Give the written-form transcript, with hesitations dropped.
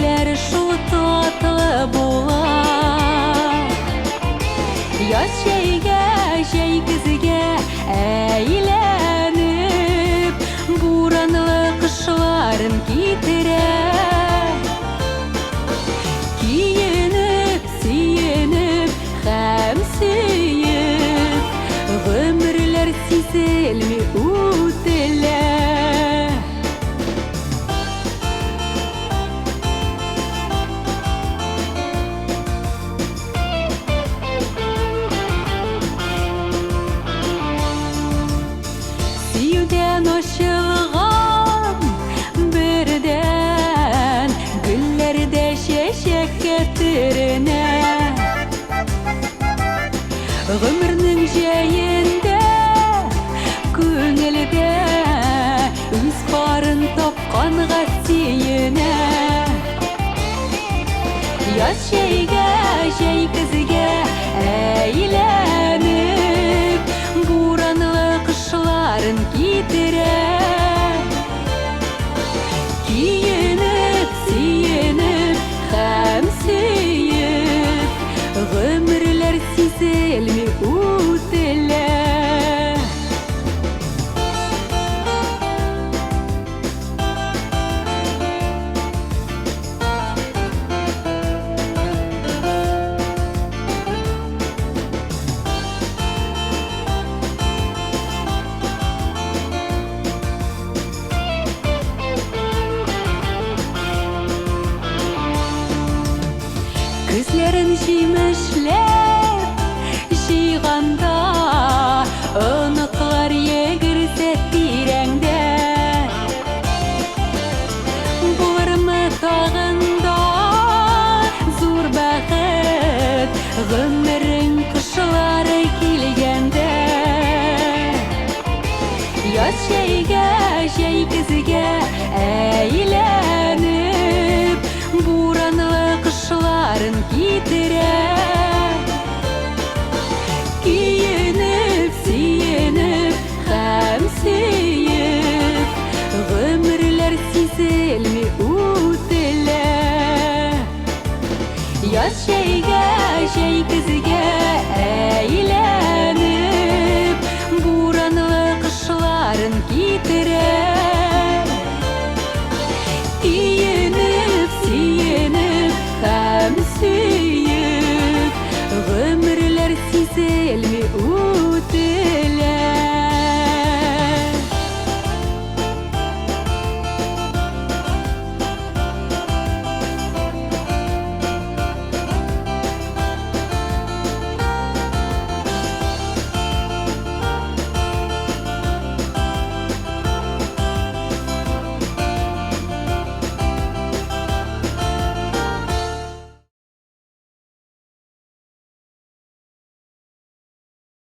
күндер шу татлы була. Яз жәйгә, жәй күзгә әйләнеп, буранлы кышларын китерә. Киенеп, сөенеп, һәм сөеп, гомерләр сизелми үтелә. Сөюдән ачылган бердән гөлләрдә чәчәккә төренә. Гомернең җәендә, күңелдә үз барын тапканга сөенә. Яз җәйгә, җәй көзгә әйләнеп, буранлы кышларын китерә. Киенеп, сөенеп, һәм сөеп, гомерләр сизелми үтелә. Күзләрен җимешләп җыйганда, оныклар йөгерсә тирәңдә. Булырмы тагын да зур бәхет, гомерең кышлары килгәндә. Яз җәйгә, җәй көзгә әйләнеп, буранлы кышларын китерә. Киенеп, сөенеп, һәм сөеп, гомерләр сизелми үтелә. Яз җәйгә, җәй көзгә әйләнеп,